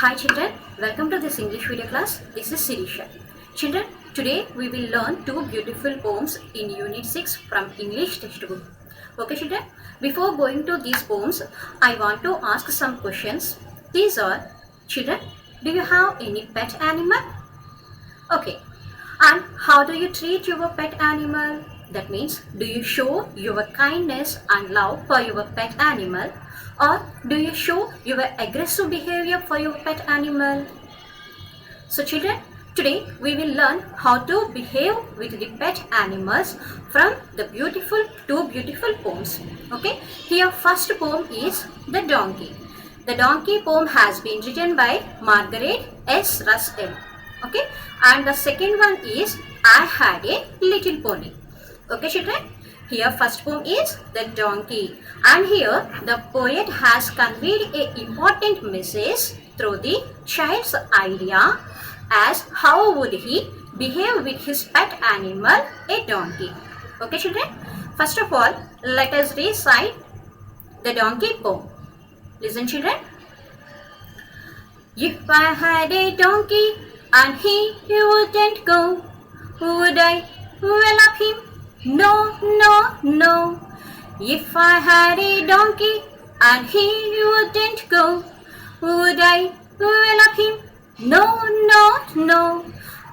Hi children, welcome to this English video class. This is Sirisha. Children, today we will learn two beautiful poems in Unit 6 from English textbook. Okay children, before going to these poems, I want to ask some questions. These are, children, do you have any pet animal? Okay, and how do you treat your pet animal? That means, do you show your kindness and love for your pet animal, or do you show your aggressive behavior for your pet animal? So children, today we will learn how to behave with the pet animals from the two beautiful poems. Okay, here first poem is The Donkey. The Donkey poem has been written by Margaret S. Russell. Okay, and the second one is I Had a Little Pony. Okay children, here first poem is The Donkey, and here the poet has conveyed a important message through the child's idea as how would he behave with his pet animal, a donkey. Okay children, first of all let us recite the donkey poem. Listen children. If I had a donkey and he wouldn't go, would I up him? No, no, no. If I had a donkey and he wouldn't go, would I up him? No, no, no.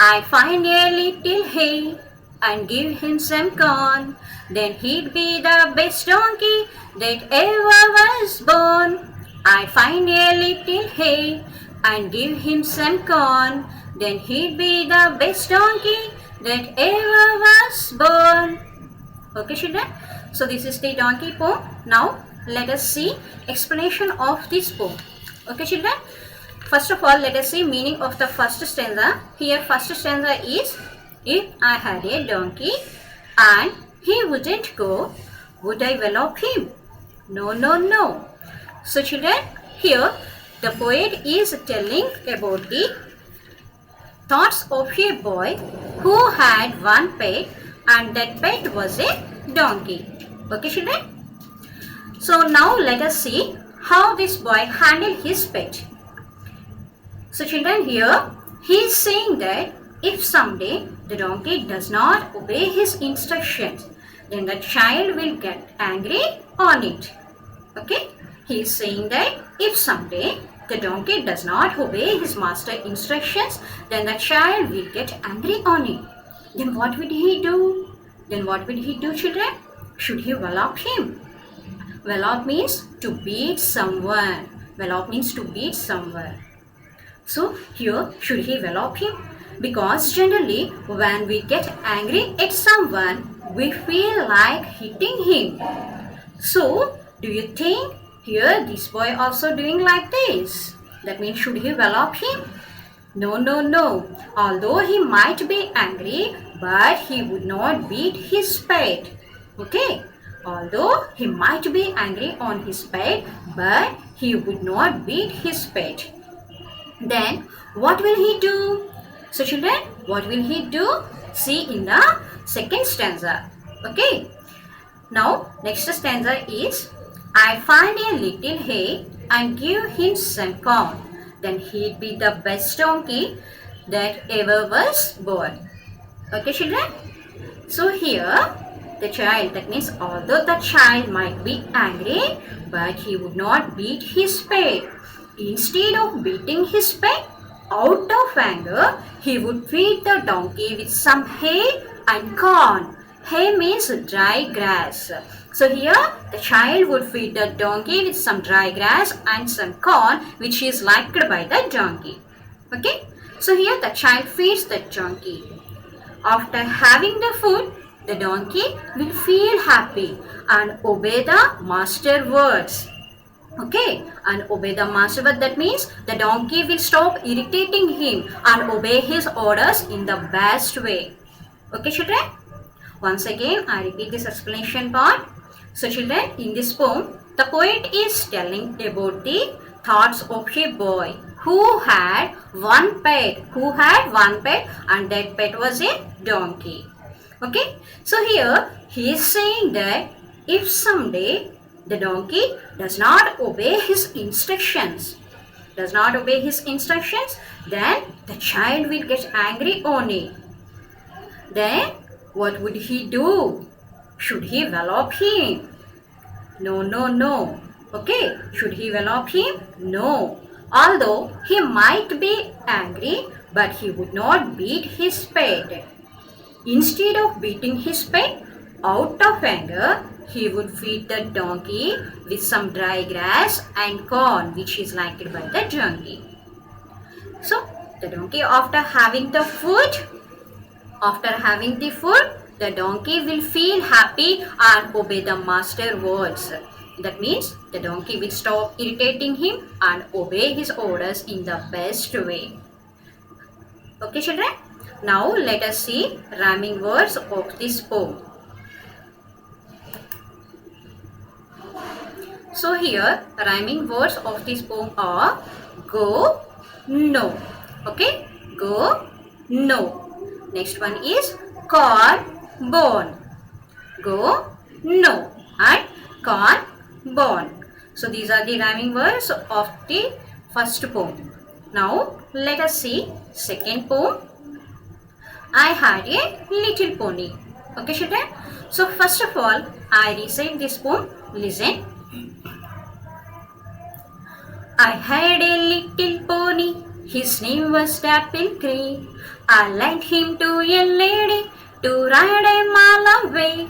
I find a little hay and give him some corn, then he'd be the best donkey that ever was born. I find a little hay and give him some corn, then he'd be the best donkey that ever was born. Okay children, so this is the donkey poem. Now let us see explanation of this poem. Okay children, first of all let us see meaning of the first stanza. Here first stanza is, if I had a donkey and he wouldn't go, would I wallop him? No, no, no. So children, here the poet is telling about the thoughts of a boy who had one pet, and that pet was a donkey. Okay children, so now let us see how this boy handled his pet. So children, here he is saying that if someday the donkey does not obey his instructions, then the child will get angry on it. Okay, he is saying that if someday the donkey does not obey his master instructions, then the child will get angry on it. Then what would he do? Children? Should he wallop him? Wallop means to beat someone. So here, should he wallop him? Because generally when we get angry at someone, we feel like hitting him. So do you think here this boy also doing like this? That means should he wallop him? No, no, no. Although he might be angry, but he would not beat his pet. Okay? Although he might be angry on his pet, but he would not beat his pet. Then what will he do? So children, what will he do? See in the second stanza. Okay? Now next stanza is, I find a little hay and give him some corn, then he'd be the best donkey that ever was born. Okay children? So here the child, that means although the child might be angry, but he would not beat his pet. Instead of beating his pet, out of anger, he would feed the donkey with some hay and corn. Hay means dry grass. So here the child would feed the donkey with some dry grass and some corn which is liked by the donkey. Okay, so here the child feeds the donkey. After having the food, the donkey will feel happy and obey the master words. Okay, and obey the master word, that means the donkey will stop irritating him and obey his orders in the best way. Okay children, once again I repeat this explanation part. So children, in this poem the poet is telling about the thoughts of a boy who had one pet and that pet was a donkey. Okay, so here he is saying that if someday the donkey does not obey his instructions, does not obey his instructions, then the child will get angry on it. Then what would he do? Should he wallop him? No, no, no. Okay, should he wallop him? No. Although he might be angry, but he would not beat his pet. Instead of beating his pet, out of anger, he would feed the donkey with some dry grass and corn which is liked by the donkey. So, the donkey after having the food, the donkey will feel happy and obey the master words. That means the donkey will stop irritating him and obey his orders in the best way. Okay, children? Now let us see rhyming words of this poem. So here rhyming words of this poem are go, no. Okay, go, no. Next one is corn, bone. Go, no, and corn, bone. So these are the rhyming words of the first poem. Now let us see second poem. I had a little pony. Okay, children. So first of all, I recite this poem. Listen. I had a little pony. His name was Dapple Gray. I lent him to a lady to ride a mile away.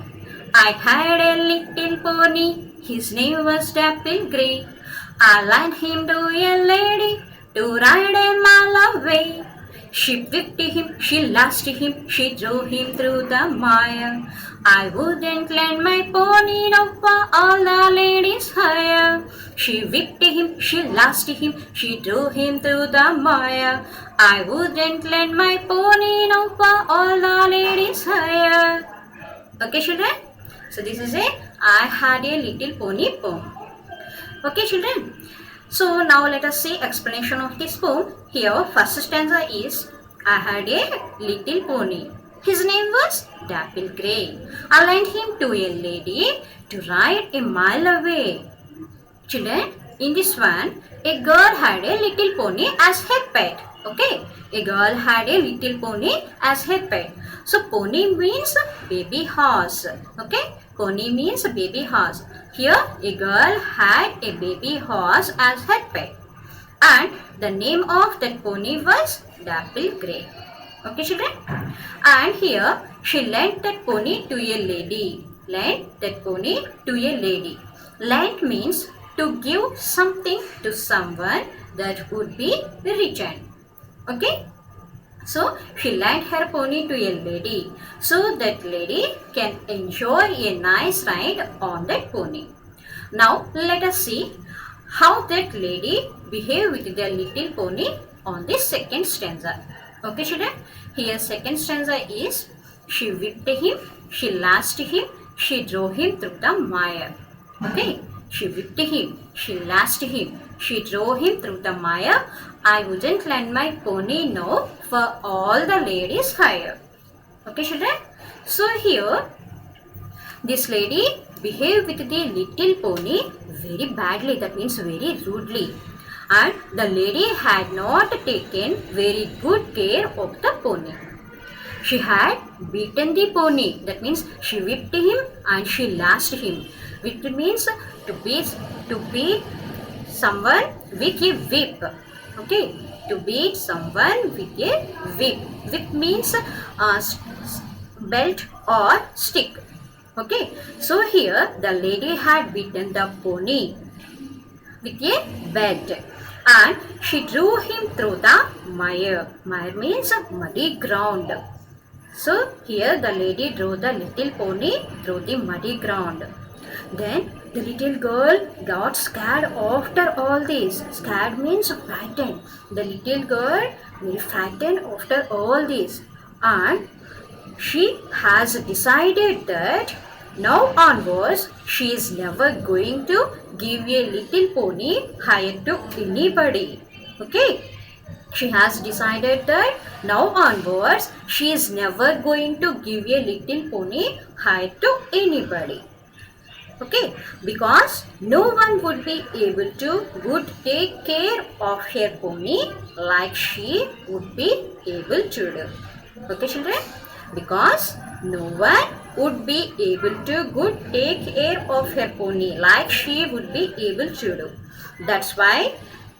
I had a little pony. His name was Dapple Gray. I lent him to a lady to ride a mile away. She whipped him, she lashed him, she drove him through the mire. I wouldn't lend my pony now for all the ladies hire. She whipped him, she lashed him, she drove him through the mire. I wouldn't lend my pony now for all the ladies hire. Okay, children? So this is I had a little pony poem. Okay, children? So now let us see explanation of this poem. Here first stanza is I had a little pony. His name was Dapple Gray. I lent him to a lady to ride a mile away. Children, in this one, a girl had a little pony as her pet. Okay, a girl had a little pony as her pet. So pony means baby horse. Okay, pony means baby horse. Here a girl had a baby horse as her pet. And the name of that pony was Dapple Gray. Okay, children? And here she lent that pony to a lady. Lent that pony to a lady. Lent means to give something to someone that would be returned. Okay? So she lent her pony to a lady so that lady can enjoy a nice ride on that pony. Now let us see how that lady behaved with the little pony on the second stanza. Okay, children? Here second stanza is she whipped him, she lashed him, she drove him through the mire. Okay, she whipped him, she lashed him, she drove him through the mire. I wouldn't lend my pony now for all the ladies hire. Okay, children? So here this lady behaved with the little pony very badly, that means very rudely. And the lady had not taken very good care of the pony. She had beaten the pony, that means she whipped him and she lashed him. Whipped means to beat someone with a whip. Okay, to beat someone with a whip. Whip means belt or stick. Okay, so here the lady had beaten the pony with a belt and she drew him through the mire. Mire means muddy ground. So here the lady drove the little pony through the muddy ground. Then the little girl got scared after all this. Scared means frightened. The little girl very frightened after all this, and she has decided that now onwards she is never going to give a little pony hire to anybody. Okay, she has decided that now onwards she is never going to give a little pony hire to anybody. Okay, because no one would be able to would take care of her pony like she would be able to do. Okay, children, because no one would be able to good take care of her pony like she would be able to do. That's why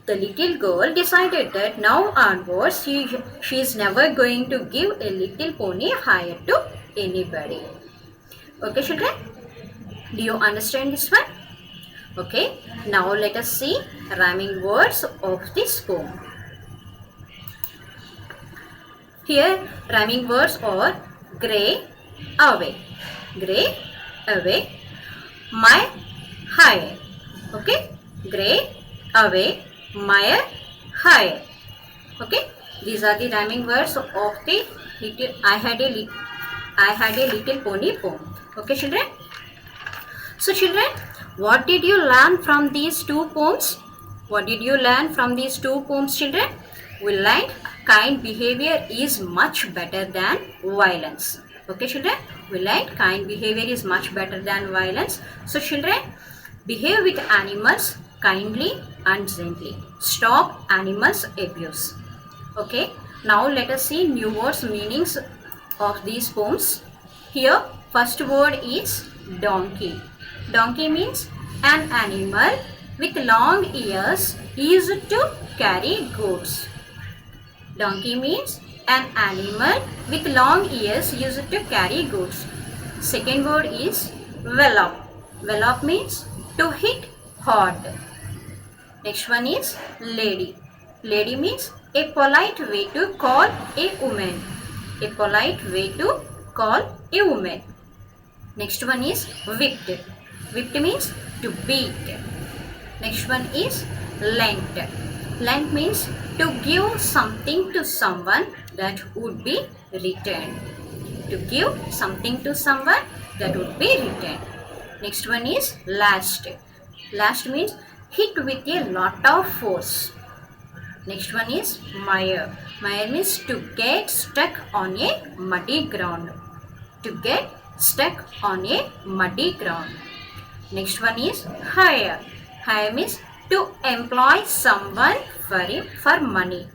the little girl decided that now onwards she is never going to give a little pony hire to anybody. Okay, children, do you understand this one? Okay, now let us see rhyming words of this poem. Here, rhyming words are grey, away, grey, away, my, higher. Okay, grey, away, my, higher. Okay, these are the rhyming words of the little. I had a little pony poem. Okay, children. So children, what did you learn from these two poems? What did you learn from these two poems, children? We learned kind behavior is much better than violence. Okay, children? We learned kind behavior is much better than violence. So children, behave with animals kindly and gently. Stop animals abuse. Okay, now let us see new words meanings of these poems. Here, first word is donkey. Donkey means an animal with long ears used to carry goods. Donkey means an animal with long ears used to carry goods. Second word is wallop. Wallop means to hit hard. Next one is lady. Lady means a polite way to call a woman. A polite way to call a woman. Next one is whipped. Whipped means to beat. Next one is lent. Lent means to give something to someone that would be returned. To give something to someone that would be returned. Next one is lashed. Lashed means hit with a lot of force. Next one is mire. Mire means to get stuck on a muddy ground. To get stuck on a muddy ground. Next one is hire. Hire means to employ someone for money.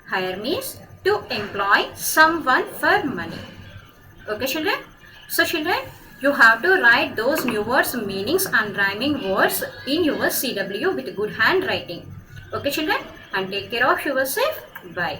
Hire means to employ someone for money. Okay, children? So, children, you have to write those new words, meanings and rhyming words in your CW with good handwriting. Okay, children? And take care of yourself. Bye.